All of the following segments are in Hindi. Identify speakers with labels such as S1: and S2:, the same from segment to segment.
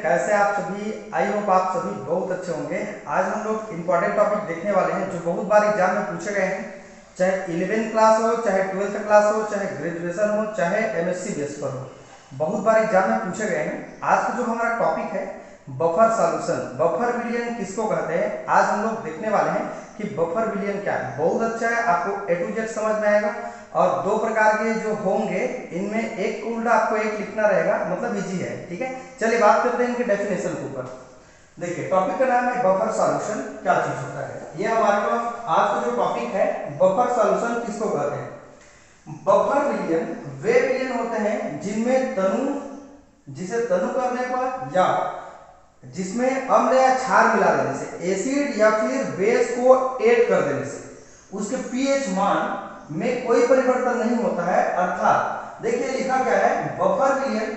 S1: कैसे आप सभी। आई होप आप सभी बहुत अच्छे होंगे। आज हम लोग इंपॉर्टेंट टॉपिक देखने वाले हैं जो बहुत बार एग्जाम में पूछे गए हैं, चाहे 11th क्लास हो, चाहे 12th क्लास हो, चाहे ग्रेजुएशन हो, चाहे एमएससी बेस पर हो, बहुत बार एग्जाम में पूछे गए हैं। आज का जो हमारा टॉपिक है बफर सॉल्यूशन, बफर विलियन किसको कहते हैं, आज हम लोग देखने वाले हैं कि बफर विलियन क्या है। बहुत अच्छा है, आपको ए टू जेड समझ में आएगा। और दो प्रकार के जो होंगे इनमें एक को उल्टा आपको एक लिखना रहेगा, मतलब इजी है। ठीक है, चलिए बात करते हैं इनके डेफिनेशन के ऊपर। देखिए टॉपिक का नाम है बफर सॉल्यूशन, क्या चीज होता है। ये हमारे पास आज का जो टॉपिक है बफर सॉल्यूशन किसको कहते हैं। बफर विलियन वे विलियन होते हैं जिनमें जिसे तनु करने पर या जिसमें अम्ल या क्षार मिला देने से, एसिड या फिर बेस को ऐड कर देने से उसके पीएच मान में कोई परिवर्तन नहीं होता है। अर्थात देखिए लिखा क्या है, बफर विलियन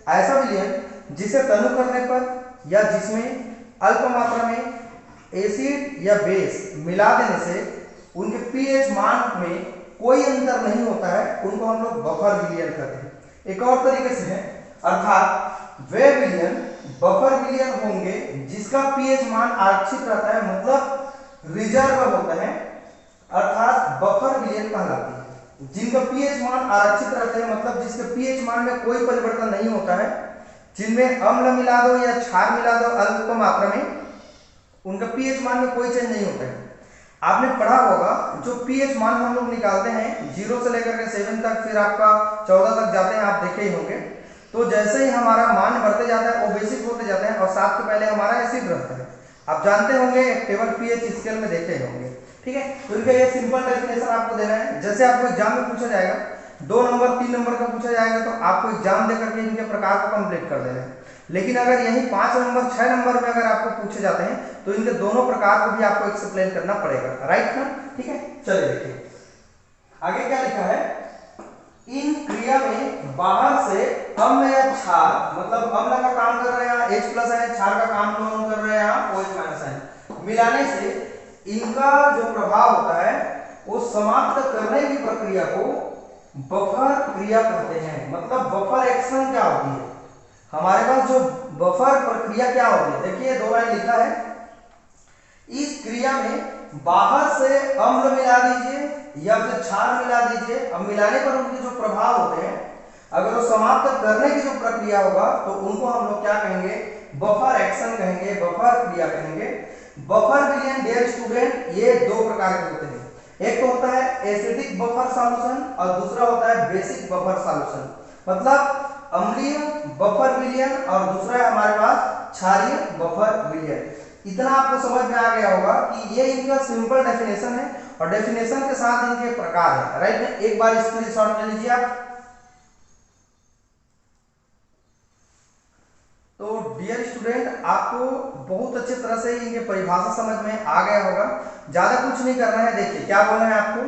S1: ऐसा विलियन जिसे तनु करने पर या जिसमें अल्प मात्रा में एसिड या बेस मिला देने से उनके पीएच मान में कोई अंतर नहीं होता है, उनको हम लोग बफर विलियन कहते हैं। एक और तरीके से है, अर्थात वे विलियन बफर विलियन होंगे जिसका पीएच मान आरक्षित रहता है, मतलब रिजर्व होता है, अर्थात बफर विलियन कहलाती है। जिनका पीएच मान आरक्षित रहते हैं, मतलब जिसके पीएच मान में कोई परिवर्तन नहीं होता है, जिनमें अम्ल मिला दो या क्षार मिला दो अल्प मात्रा में, उनका पीएच मान में कोई चेंज नहीं होता है। आपने पढ़ा होगा जो पीएच मान हम लोग निकालते हैं 0 से लेकर के 7 तक, फिर आपका 14 तक जाते हैं, आप देखे ही होंगे। तो जैसे ही हमारा मान बढ़ते जाता है वो बेसिक होते जाते हैं और 7 के पहले हमारा एसिड रहता है। आप जानते होंगे टेबल पीएच स्केल में देखे होंगे। ठीक है, तो इनका ये सिंपल डेफिनेशन आपको देना है। जैसे आपको एग्जाम में पूछा जाएगा 2 नंबर 3 नंबर का पूछा जाएगा तो आपको एग्जाम दे करके इनके प्रकार को कंप्लीट कर देना है। लेकिन अगर यही 5 नंबर 6 नंबर में अगर आपको पूछे जाते हैं तो इनके दोनों प्रकार को भी आपको एक्सप्लेन करना पड़ेगा, राइट ना। ठीक है, चलिए देखिए आगे क्या लिखा है। इन क्रिया में बाहर से अम्ल या क्षार, मतलब अम्ल का काम कर रहे हैं H प्लस है, क्षार का काम कर रहे हैं OH माइनस है, मिलाने से इनका जो प्रभाव होता है वो समाप्त करने की प्रक्रिया को बफर क्रिया कहते हैं। मतलब बफर एक्शन क्या होती है, हमारे पास जो बफर प्रक्रिया क्या होती है, देखिए 2 लाइन लिखा है। इस क्रिया में बाहर से अम्ल मिला दीजिए या फिर क्षार मिला दीजिए, अब मिलाने पर उनके जो प्रभाव होते हैं, अगर वो समाप्त करने की जो प्रक्रिया होगा तो उनको हम लोग क्या कहेंगे, बफर एक्शन कहेंगे, बफर क्रिया कहेंगे। बफर विलियन डियर स्टूडेंट ये 2 प्रकार के होते हैं। एक तो होता है एसिडिक बफर सॉल्यूशन और दूसरा होता है बेसिक बफर सॉल्यूशन, मतलब अम्लीय बफर विलियन और दूसरा है हमारे पास क्षारीय बफर विलियन। इतना आपको समझ में आ गया होगा कि ये इनका सिंपल डेफिनेशन है और डेफिनेशन के साथ इनके प्रकार है, राइट। एक बार स्क्रीनशॉट ले लीजिए आप। तो डियर स्टूडेंट आपको बहुत अच्छी तरह से इनके परिभाषा समझ में आ गया होगा, ज्यादा कुछ नहीं करना है। देखिए क्या बोलना है आपको,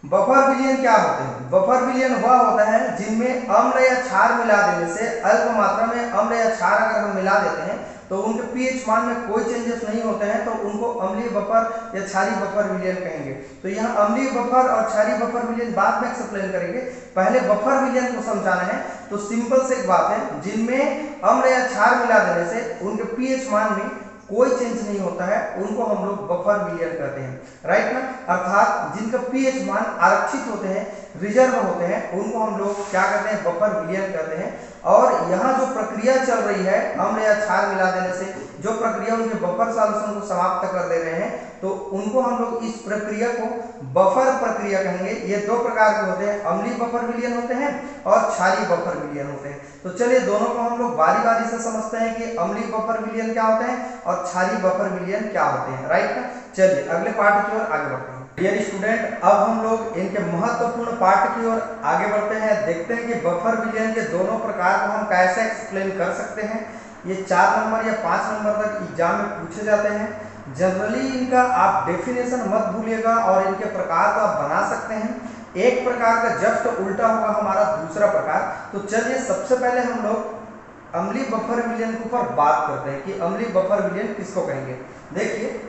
S1: बफर विलियन क्या होते हैं। बफर विलियन वह होता है जिनमें अम्ल या क्षार मिला देने से, अल्प मात्रा में अम्ल या क्षार अगर हम मिला देते हैं तो उनके पीएच मान में कोई चेंजेस नहीं होते हैं, तो उनको अम्लीय बफर या क्षारीय बफर विलियन कहेंगे। तो यहाँ अम्लीय बफर और क्षारीय बफर विलियन बाद में एक्सप्लेन करेंगे, पहले बफर विलियन को समझाना है। तो सिंपल से एक बात है, जिनमें अम्ल या क्षार मिला देने से उनके पीएच मान में कोई चेंज नहीं होता है, उनको हम लोग बफर विलियन कहते हैं, राइट ना। अर्थात जिनका पीएच मान आरक्षित होते हैं, रिजर्व होते हैं, उनको हम लोग क्या कहते हैं, बफर विलियन कहते हैं। और यहाँ जो प्रक्रिया चल रही है अम्ल या क्षार मिला देने से, जो प्रक्रिया उनके बफर सॉल्यूशन को समाप्त कर दे रहे हैं, तो उनको हम लोग इस प्रक्रिया को बफर प्रक्रिया कहेंगे। ये 2 प्रकार के होते हैं, अम्लीय बफर विलियन होते हैं और क्षारीय बफर विलियन होते हैं। तो चलिए दोनों को हम लोग बारी बारी से समझते हैं कि अम्लीय बफर विलियन क्या होते हैं और क्षारीय बफर विलियन क्या होते हैं, राइट ना। चलिए अगले पार्ट की ओर आगे बढ़ते हैं। डियर स्टूडेंट अब हम लोग इनके महत्वपूर्ण पार्ट की ओर आगे बढ़ते हैं, देखते हैं कि बफर विलियन के दोनों प्रकार को हम कैसे एक्सप्लेन कर सकते हैं। ये 4 नंबर या 5 नंबर तक एग्जाम में पूछे जाते हैं। जनरली इनका आप डेफिनेशन मत भूलिएगा और इनके प्रकार को आप बना सकते हैं। एक प्रकार का जस्ट उल्टा होगा हमारा दूसरा प्रकार। तो चलिए सबसे पहले हम लोग अम्लीय बफर विलियन के ऊपर बात करते हैं कि अम्लीय बफर विलियन किसको कहेंगे। देखिए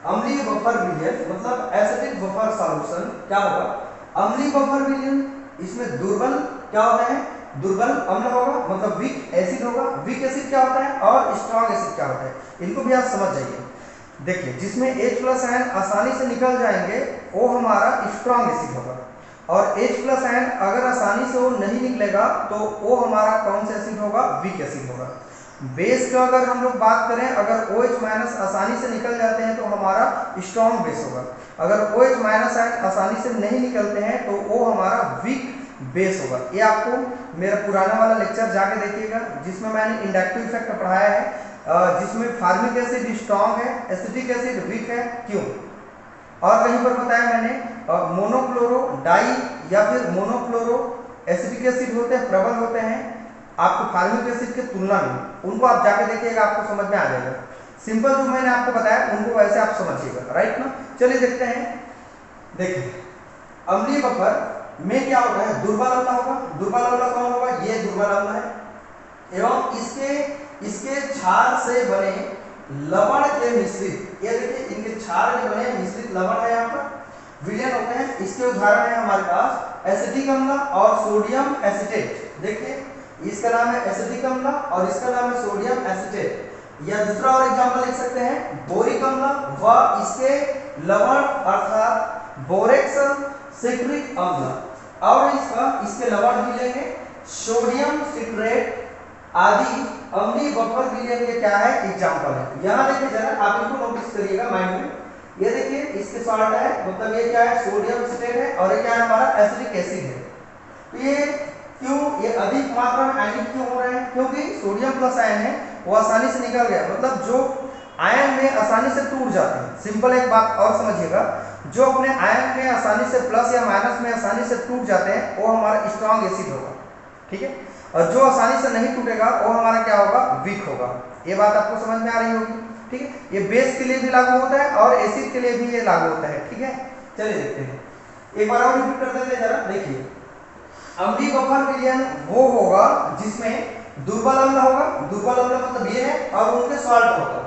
S1: अम्लीय बफर विलियन मतलब एसिडिक बफर सॉल्यूशन क्या होगा। अम्लीय बफर विलियन इसमें दुर्बल क्या होते हैं, दुर्बल अम्ल होगा, मतलब वीक एसिड होगा। वीक एसिड क्या होता है और स्ट्रॉन्ग एसिड क्या होता है, इनको भी आप समझ जाइए। देखिए, जिसमें H प्लस आयन आसानी से निकल जाएंगे वो हमारा स्ट्रॉन्ग एसिड होगा, और H प्लस आयन अगर आसानी से वो नहीं निकलेगा तो वो हमारा कौन सा एसिड होगा, वीक एसिड होगा। बेस का अगर हम लोग बात करें, अगर OH माइनस आसानी से निकल जाते हैं तो हमारा स्ट्रॉन्ग बेस होगा। अगर OH माइनस आयन आसानी से नहीं निकलते हैं तो वो हमारा वीक बेस होगा। ये आपको मेरा पुराना वाला लेक्चर जाके देखिएगा, जिसमें मैंने इंडक्टिव इफेक्ट पढ़ाया है, जिसमें फार्मिक एसिड स्ट्रॉन्ग है, एसिटिक एसिड वीक है, क्यों। और कहीं पर बताया मैंने मोनोक्लोरो डाई या फिर मोनोक्लोरो एसिटिक एसिड होते हैं, प्रबल होते हैं आपको फार्मिक एसिड की तुलना में, उनको आप जाके देखिएगा, आपको समझ में आ जाएगा। सिंपल जो मैंने आपको बताया उनको वैसे आप समझिएगा, राइट ना। चलिए देखते हैं। देखिए, अम्लीय बफर में क्या होता है, दुर्बल अम्ल होगा। दुर्बल अम्ल कौन होगा, ये दुर्बल अम्ल है, एवं इसके क्षार से बने लवण के मिश्रित, ये देखिए इनके क्षार के बने मिश्रित लवण है, यहाँ पर विलयन होते हैं। इसके उदाहरण है हमारे पास एसिटिक अम्ल और सोडियम एसिटेट। देखिए, इसका नाम है एसिटिक अम्ल और इसका नाम है सोडियम एसिटेट। या दूसरा और एग्जांपल लिख सकते हैं बोरिक अम्ल व इसके लवण अर्थात बोरेक्स सिट्रिक अम्ल, और इसके लवण भी लेंगे सोडियम सिट्रेट आदि अम्लीय बफर विलयन के क्या है, एग्जांपल है। यहाँ देखिए जरा, आप इनको नोटिस करिएगा माइंड में। ये देखिए, इसके सॉल्ट है, मतलब ये क्या है, सोडियम एसिटेट है, और ये क्या है, हमारा एसिटिक एसिड है। तो ये क्यों, ये अधिक मात्रा में आयनिक क्यों हो रहे हैं, क्योंकि सोडियम प्लस आयन है वो आसानी से निकल गया, मतलब जो आयन में आसानी से टूट जाते हैं। सिंपल एक बात और समझिएगा, जो अपने आयन में आसानी से प्लस या माइनस में आसानी से टूट जाते हैं वो हमारा स्ट्रॉन्ग एसिड होगा, ठीक है। और जो आसानी से नहीं टूटेगा वो हमारा क्या होगा, वीक होगा। ये बात आपको समझ में आ रही होगी, ठीक है। ये बेस के लिए भी लागू होता है और एसिड के लिए भी ये लागू होता है, ठीक है। चलिए देखते हैं, एक बार और रिपीट कर देते हैं जरा। देखिए, अम्लीय बफर विलयन वो होगा जिसमें दुर्बल अम्ल होगा, दुर्बल अम्ल मतलब ये है, और उनके सॉल्ट होगा।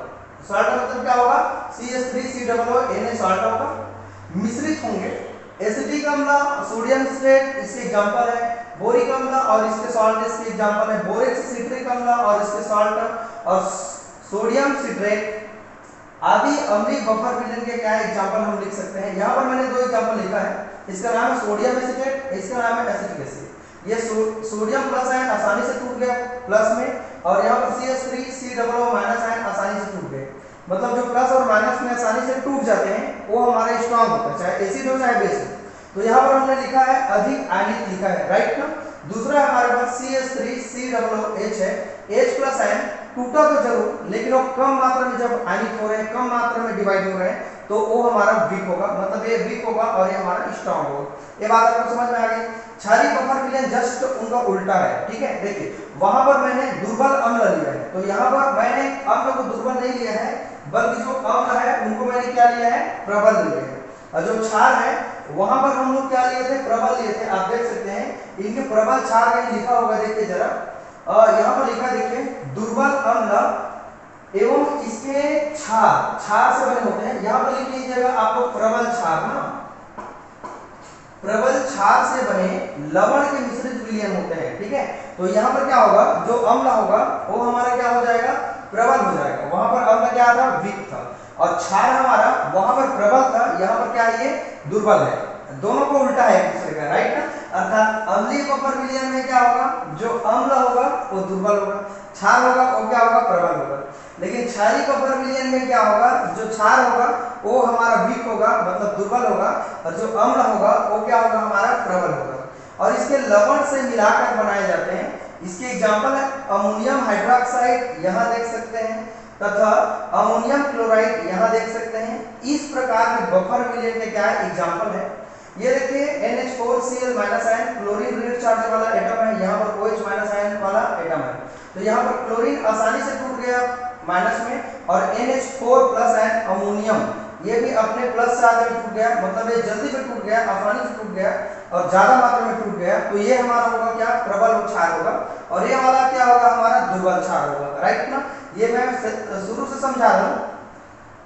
S1: सॉल्ट मतलब क्या होगा, CH3COO सॉल्ट होगा, मिश्रित होंगे। एसिटिक अम्ल सोडियम सिट्रेट इसके एग्जांपल है, बोरिक अम्ल और इसके सॉल्ट इसके एग्जांपल है, बोरेक्स सिट्रिक अम्ल और इसके सॉल्ट, और सोडियम सिट्रेट आदि अम्लीय बफर विलयन के क्या एग्जांपल हम लिख सकते हैं। यहाँ पर मैंने दो एग्जांपल लिखा है, इसका नाम है सोडियम एसिटेट, इसका नाम है एसिटिक एसिड। ये सोडियम प्लस आयन आसानी से टूट गया प्लस में, और यहाँ पर CH3COO माइनस आयन आसानी से टूट गए। मतलब जो प्लस और माइनस में आसानी से टूट जाते हैं वो हमारे स्ट्रॉन्ग होता है, चाहे एसिड हो चाहे बेस हो। तो यहाँ पर हमने लिखा है अधिक आयनिक लिखा है, राइट ना। दूसरा हमारे पास CH3COOH है, H प्लस आयन टूटा तो जरूर, लेकिन वो कम मात्रा में जब आयनिक हो रहे हैं, कम मात्रा में डिवाइड हो रहे हैं, तो वो हमारा वीक होगा, मतलब ये वीक होगा और ये हमारा स्ट्रॉन्ग होगा। ये बात आपको समझ में आ गई। क्षारीय बफर विलयन जस्ट उनका उल्टा है, ठीक है। देखिए, वहां पर मैंने दुर्बल अम्ल लिया है, तो यहाँ पर मैंने अम्ल को दुर्बल नहीं लिया है, बल्कि जो अम्ल है उनको मैंने क्या लिया है, प्रबल लिया है। और जो क्षार है वहां पर हम लोग क्या लिए थे, प्रबल लिए थे। आप देख सकते हैं इनके प्रबल क्षार कहीं लिखा होगा, देखिए जरा, यहाँ पर लिखा देखिए दुर्बल अम्ल एवं इसके क्षार से बने होते हैं। यहाँ पर लिख लीजिएगा आप लोग प्रबल क्षार ना, प्रबल क्षार से बने लवण के मिश्रित विलयन होते हैं, ठीक है। तो यहाँ पर क्या होगा, जो अम्ल होगा वो हमारा क्या हो जाएगा, प्रबल हो जाएगा। वहां पर अम्ल क्या था, वीक था, और क्षार हमारा वहां पर प्रबल था, यहाँ पर क्या है, ये दुर्बल है। दोनों को उल्टा है एक दूसरे का, राइट ना। अर्थात अम्लीय बफर विलयन में क्या होगा, जो अम्ल होगा वो दुर्बल होगा, क्षार होगा वो क्या होगा, प्रबल होगा। लेकिन क्षारीय बफर विलयन में क्या होगा, जो क्षार होगा वो हमारा वीक होगा, मतलब दुर्बल होगा, और जो अम्ल होगा वो क्या होगा, हमारा प्रबल होगा। और इसके लवण से मिलाकर बनाए जाते हैं। इसके एग्जाम्पल है अमोनियम हाइड्रोक्साइड, यहाँ देख सकते हैं, तथा अमोनियम क्लोराइड यहाँ देख सकते हैं। इस प्रकार के बफर विलयन के क्या एग्जाम्पल है। ये देखिए NH4Cl माइनस आयन क्लोरीन ऋण चार्ज वाला एटम है, यहाँ पर OH माइनस आयन वाला एटम है। तो यहाँ पर क्लोरीन आसानी से टूट गया माइनस में, और NH4 प्लस आयन अमोनियम ये भी अपने प्लस चार्ज में टूट गया, मतलब ये जल्दी से टूट गया, आसानी से टूट गया और ज्यादा मात्रा में टूट गया। तो ये हमारा होगा क्या, प्रबल क्षार होगा, और ये वाला क्या होगा, हमारा दुर्बल क्षार होगा, राइट ना। ये मैं शुरू से समझा रहा हूँ,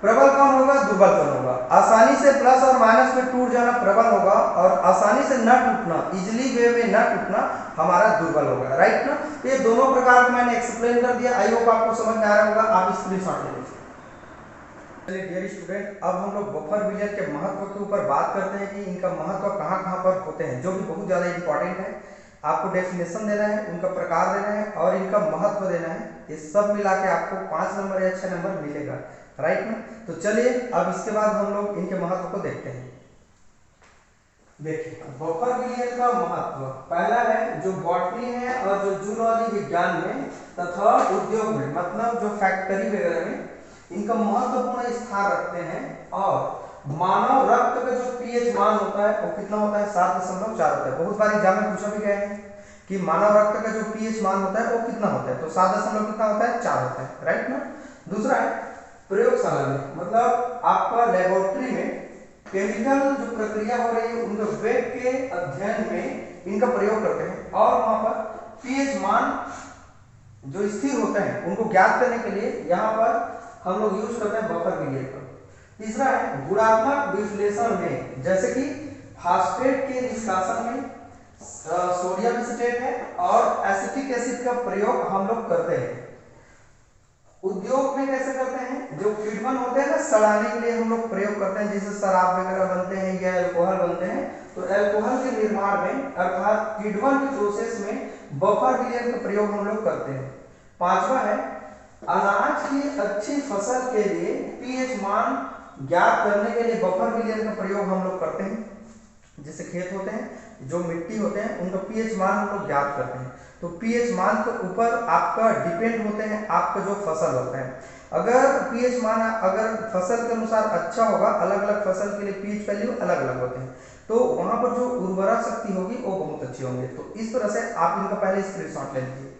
S1: प्रबल कौन होगा, दुर्बल कौन होगा। आसानी से प्लस और माइनस में टूट जाना प्रबल होगा, और आसानी से न टूटना, इजिली वे में न टूटना हमारा दुर्बल होगा, राइट ना। तो ये दोनों प्रकार को मैंने एक्सप्लेन कर दिया, आई होप आपको समझ में आ रहा होगा। आप स्क्रीनशॉट ले लीजिए। चलिए डियर स्टूडेंट, अब हम लोग बफर बिलियन के महत्व के ऊपर बात करते हैं कि इनका महत्व कहाँ कहाँ पर होते हैं, जो कि बहुत ज़्यादा इंपॉर्टेंट है। आपको डेफिनेशन देना है, उनका प्रकार देना है और इनका महत्व देना है। ये सब मिला के आपको 5 नंबर या 6 नंबर मिलेगा, राइट ना। तो चलिए अब इसके बाद हम लोग इनके महत्व को देखते हैं। देखिए बफर बिलियन का महत्व पहला है, जो बॉटनी है और जो जूलॉजी विज्ञान में तथा उद्योग में, मतलब जो फैक्ट्री वगैरह में इनका महत्वपूर्ण स्थान रखते हैं। और मानव रक्त का जो पीएच मान होता है वो कितना होता है, 7.4 होता है। बहुत बार एग्जाम में पूछा भी गया है कि मानव रक्त का जो पीएच मान होता है वो कितना होता है, तो 7 कितना होता है, 4 होता है, राइट ना। दूसरा है प्रयोगशाला में, मतलब आपका लेबोरेटरी में केमिकल जो प्रक्रिया हो रही है उनके वेग के अध्ययन में इनका प्रयोग करते हैं, और वहां पर पीएच मान जो स्थिर होते हैं उनको ज्ञात करने के लिए यहाँ पर हम लोग यूज करते हैं बफर बिलियन का। तीसरा है गुणात्मक विश्लेषण में, जैसे कि फास्फेट के निष्कासन में सोडियम एसीटेट है और एसिटिक एसिड का प्रयोग हम लोग करते हैं। उद्योग में कैसे करते हैं, जो किण्वन होते हैं ना, सड़ाने के लिए हम लोग प्रयोग करते हैं, जैसे शराब वगैरह बनते हैं या अल्कोहल बनते हैं, तो अल्कोहल के निर्माण में अर्थात किण्वन के प्रोसेस में बफर बिलियन का प्रयोग हम लोग करते हैं। पांचवा है अनाज की अच्छी फसल के लिए पीएच मान ज्ञात करने के लिए बफर बिलियन का प्रयोग हम लोग करते हैं। जैसे खेत होते हैं, जो मिट्टी होते हैं, उनका पीएच मान हम लोग ज्ञात करते हैं। तो पीएच मान के ऊपर आपका डिपेंड होते हैं आपका जो फसल होता है। अगर पीएच मान अगर फसल के अनुसार अच्छा होगा, अलग अलग फसल के लिए पीएच वैल्यू अलग अलग होते हैं, तो वहां पर जो उर्वरा शक्ति होगी वो बहुत अच्छी होंगे। तो इस तरह से आप इनका पहले स्क्रीनशॉट ले लीजिए।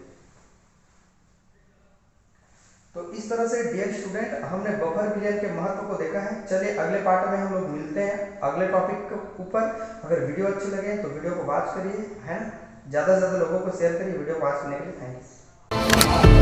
S1: तो इस तरह से डियर स्टूडेंट हमने बफर बिलियन के महत्व को देखा है। चलिए अगले पार्ट में हम लोग मिलते हैं अगले टॉपिक के ऊपर। अगर वीडियो अच्छी लगे तो वीडियो को वॉच करिए, है ना, ज़्यादा से ज़्यादा लोगों को शेयर करिए वीडियो को वॉच करने के लिए। Thank you.